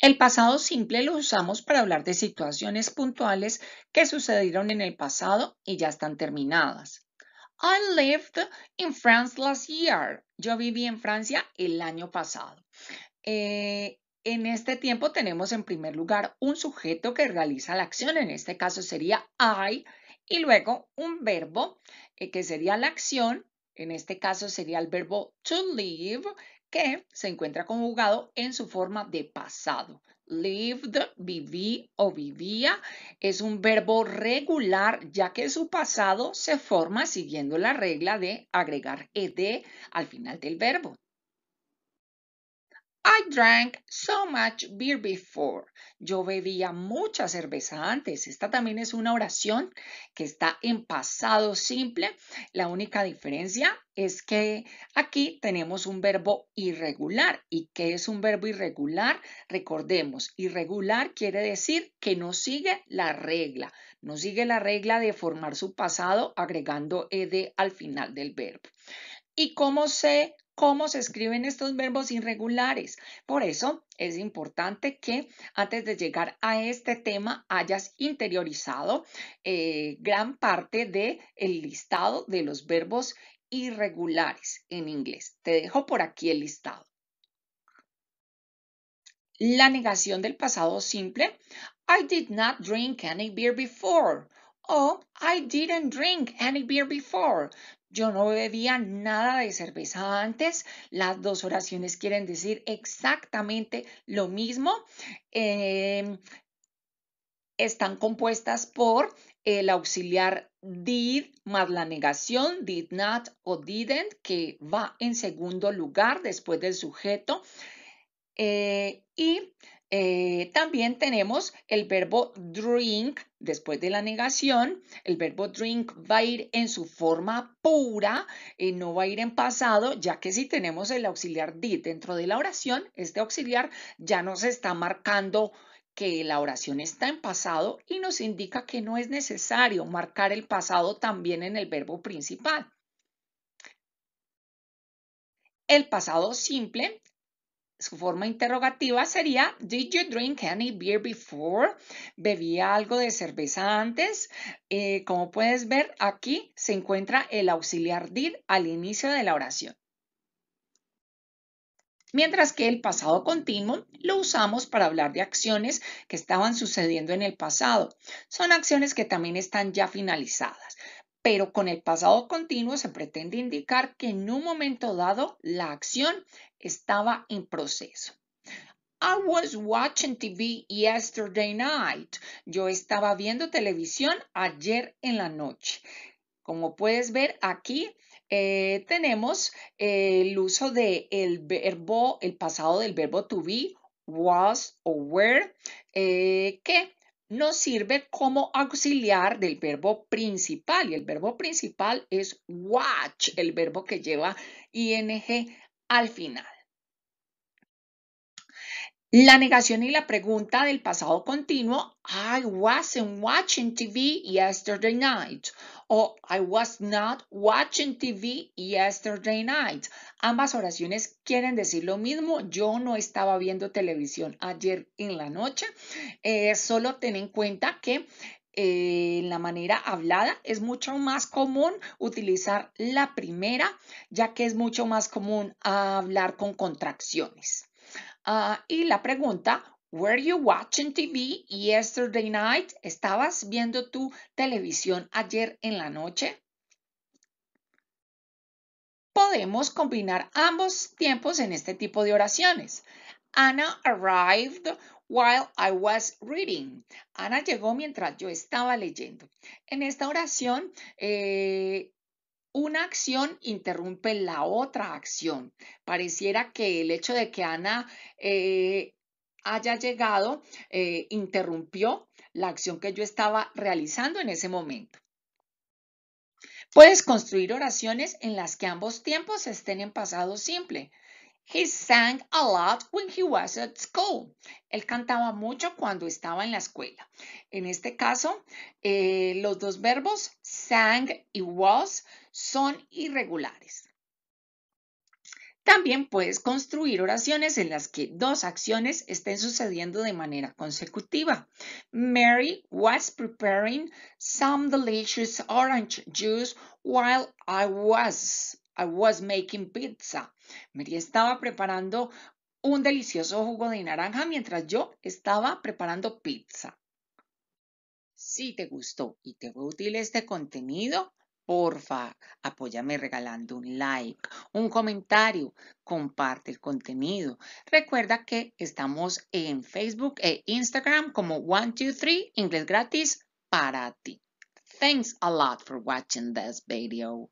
El pasado simple lo usamos para hablar de situaciones puntuales que sucedieron en el pasado y ya están terminadas. I lived in France last year. Yo viví en Francia el año pasado. En este tiempo tenemos en primer lugar un sujeto que realiza la acción, en este caso sería I, y luego un verbo que sería la acción, en este caso sería el verbo to live, que se encuentra conjugado en su forma de pasado. Lived, viví o vivía, es un verbo regular ya que su pasado se forma siguiendo la regla de agregar ed al final del verbo. I drank so much beer before. Yo bebía mucha cerveza antes. Esta también es una oración que está en pasado simple. La única diferencia es que aquí tenemos un verbo irregular. ¿Y qué es un verbo irregular? Recordemos, irregular quiere decir que no sigue la regla. No sigue la regla de formar su pasado agregando ed al final del verbo. ¿Y cómo se escriben estos verbos irregulares? Por eso es importante que antes de llegar a este tema hayas interiorizado gran parte del listado de los verbos irregulares en inglés. Te dejo por aquí el listado. La negación del pasado simple. I did not drink any beer before. O I didn't drink any beer before. Yo no bebía nada de cerveza antes. Las dos oraciones quieren decir exactamente lo mismo. Están compuestas por el auxiliar did más la negación did not o didn't, que va en segundo lugar después del sujeto. También tenemos el verbo drink después de la negación. El verbo drink va a ir en su forma pura, no va a ir en pasado, ya que si tenemos el auxiliar did dentro de la oración, este auxiliar ya nos está marcando que la oración está en pasado y nos indica que no es necesario marcar el pasado también en el verbo principal. El pasado simple, su forma interrogativa sería, Did you drink any beer before? ¿Bebía algo de cerveza antes? Como puedes ver, aquí se encuentra el auxiliar did al inicio de la oración. Mientras que el pasado continuo lo usamos para hablar de acciones que estaban sucediendo en el pasado. Son acciones que también están ya finalizadas, pero con el pasado continuo se pretende indicar que en un momento dado la acción estaba en proceso. I was watching TV yesterday night. Yo estaba viendo televisión ayer en la noche. Como puedes ver aquí, tenemos el uso del verbo, el pasado del verbo to be, was o were, que nos sirve como auxiliar del verbo principal. Y el verbo principal es watch, el verbo que lleva ing al final. La negación y la pregunta del pasado continuo, I wasn't watching TV yesterday night. O I was not watching TV yesterday night. Ambas oraciones quieren decir lo mismo. Yo no estaba viendo televisión ayer en la noche. Solo ten en cuenta que en la manera hablada es mucho más común utilizar la primera, ya que es mucho más común hablar con contracciones. Y la pregunta, ¿Were you watching TV yesterday night? ¿Estabas viendo tu televisión ayer en la noche? Podemos combinar ambos tiempos en este tipo de oraciones. Anna arrived while I was reading. Ana llegó mientras yo estaba leyendo. En esta oración, una acción interrumpe la otra acción. Pareciera que el hecho de que Ana haya llegado interrumpió la acción que yo estaba realizando en ese momento. Puedes construir oraciones en las que ambos tiempos estén en pasado simple. He sang a lot when he was at school. Él cantaba mucho cuando estaba en la escuela. En este caso, los dos verbos sang y was son irregulares. También puedes construir oraciones en las que dos acciones estén sucediendo de manera consecutiva. Mary was preparing some delicious orange juice while I was making pizza. Mary estaba preparando un delicioso jugo de naranja mientras yo estaba preparando pizza. Si te gustó y te fue útil este contenido, porfa, apóyame regalando un like, un comentario, comparte el contenido. Recuerda que estamos en Facebook e Instagram como 123 Inglés Gratis para ti. Thanks a lot for watching this video.